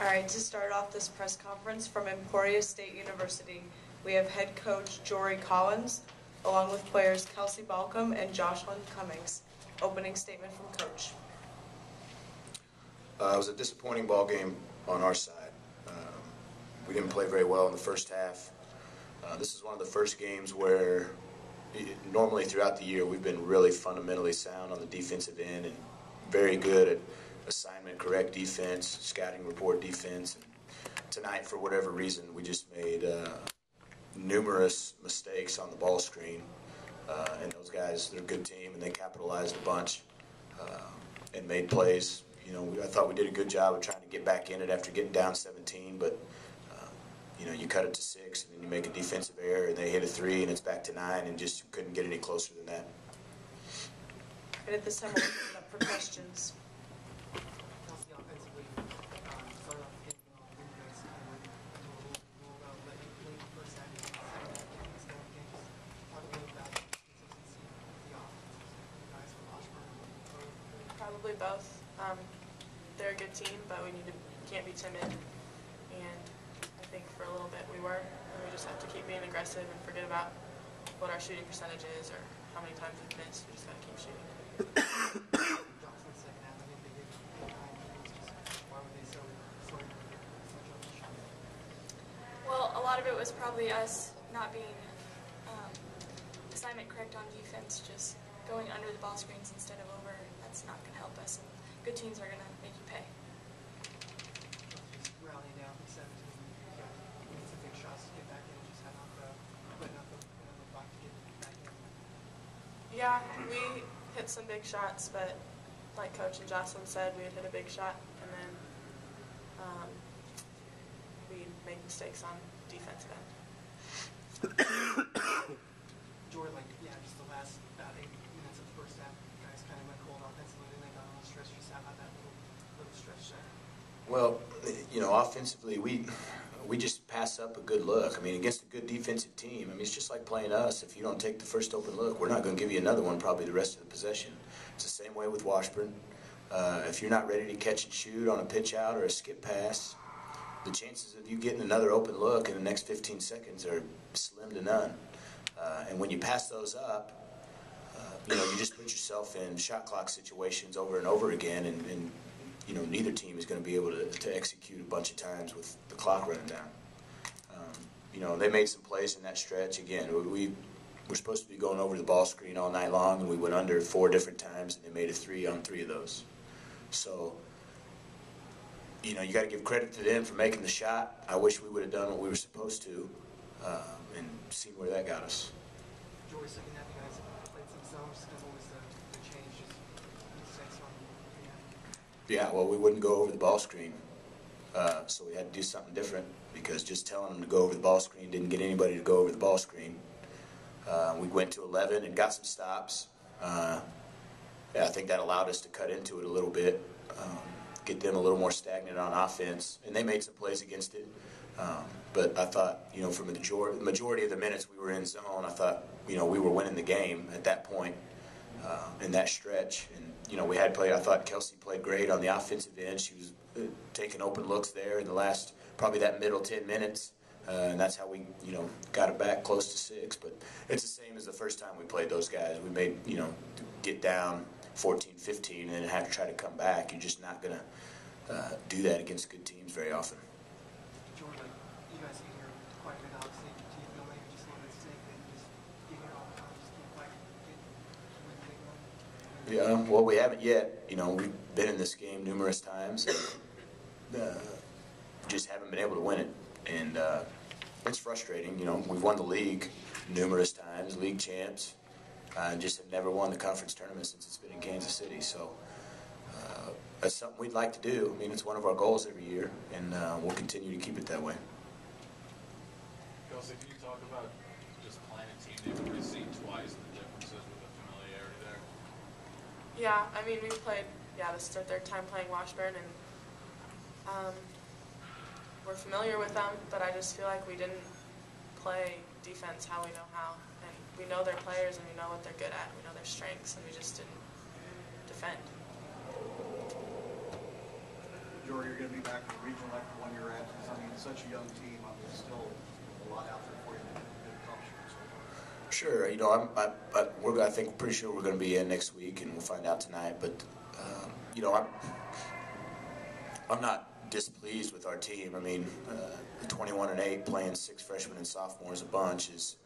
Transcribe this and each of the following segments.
All right, to start off this press conference from Emporia State University, we have head coach Jory Collins, along with players Kelsey Balcom and Jocelyn Cummings. Opening statement from Coach. It was a disappointing ball game on our side. We didn't play very well in the first half. This is one of the first games where normally throughout the year we've been really fundamentally sound on the defensive end and very good at assignment correct defense, scouting report defense. And tonight, for whatever reason, we just made numerous mistakes on the ball screen. And those guys, they're a good team, and they capitalized a bunch and made plays. You know, I thought we did a good job of trying to get back in it after getting down 17, but you know, you cut it to 6, and then you make a defensive error, and they hit a 3, and it's back to 9, and just couldn't get any closer than that. And at this time, we'll open it up for questions. Probably both. They're a good team, but we can't be timid. And I think for a little bit we were. And we just have to keep being aggressive and forget about what our shooting percentage is or how many times we've missed. We just got to keep shooting. Well, a lot of it was probably us not being assignment correct on defense, just going under the ball screens instead of over. That's not going to help us. And good teams are going to make you pay. Just rallying down from 17, we need some big shots to get back in and just have putting up the block to get back in. Yeah, we hit some big shots, but like Coach and Jocelyn said, we had hit a big shot, and then we made mistakes on defensive end. Jordan, just the last about 8 minutes of the first half, you guys kind of went cold offensively, and they got on the stretch. Just how about that little stretch there? Well, you know, offensively, we just pass up a good look. I mean, against a good defensive team, I mean, it's just like playing us. If you don't take the first open look, we're not going to give you another one probably the rest of the possession. It's the same way with Washburn. If you're not ready to catch and shoot on a pitch out or a skip pass, the chances of you getting another open look in the next 15 seconds are slim to none. And when you pass those up, you know, you just put yourself in shot clock situations over and over again, and you know, neither team is going to be able to execute a bunch of times with the clock running down. You know, they made some plays in that stretch. Again, we're supposed to be going over the ball screen all night long, and we went under 4 different times, and they made a 3 on 3 of those. So, you know, you got to give credit to them for making the shot. I wish we would have done what we were supposed to, and seen where that got us. Jory, second half, you guys played some zones. What was the change? Just sense on Yeah, well, we wouldn't go over the ball screen, so we had to do something different, because just telling them to go over the ball screen didn't get anybody to go over the ball screen. We went to 11 and got some stops. Yeah, I think that allowed us to cut into it a little bit, get them a little more stagnant on offense, and they made some plays against it. But I thought, you know, for the majority of the minutes we were in zone, I thought, you know, we were winning the game at that point in that stretch. And, you know, I thought Kelsey played great on the offensive end. She was taking open looks there in the last, probably that middle 10 minutes. And that's how we, you know, got it back close to 6. But it's the same as the first time we played those guys. We made, you know, get down 14, 15, and then have to try to come back. You're just not going to do that against good teams very often. Jordan, you guys get here quite a bit, obviously. Do you feel maybe just a little bit sick and just get here all the time, just can't quite get Yeah, well, we haven't yet. You know, we've been in this game numerous times, and just haven't been able to win it. And it's frustrating. You know, we've won the league numerous times, league champs, and just have never won the conference tournament since it's been in Kansas City. So that's something we'd like to do. I mean, it's one of our goals every year, and we'll continue to keep it that way. Kelsey, can you talk about just playing a team they've already seen twice, and the differences with the familiarity there? Yeah, I mean, we've played, this is our 3rd time playing Washburn, and we're familiar with them, but I just feel like we didn't play defense how we know how. And we know their players, and we know what they're good at, we know their strengths, and we just didn't defend. Jory, you're going to be back in the regional after 1 year absence. I mean, it's such a young team. I mean, still a lot out there for you to get accomplishments so far. Sure, you know, I think pretty sure we're going to be in next week, and we'll find out tonight. But you know, I'm not displeased with our team. I mean, the 21-8 playing 6 freshmen and sophomores a bunch is,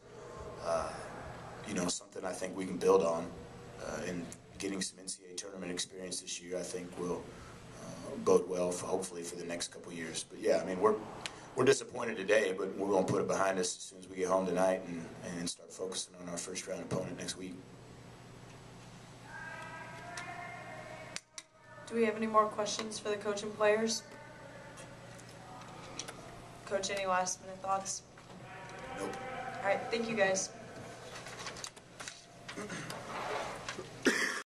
you know, something I think we can build on. And getting some NCAA tournament experience this year, I think, will bode well for hopefully for the next couple years. But yeah, I mean, we're disappointed today, but we're going to put it behind us as soon as we get home tonight and start focusing on our first round opponent next week. Do we have any more questions for the coach and players? Coach, any last minute thoughts? Nope. All right, thank you guys.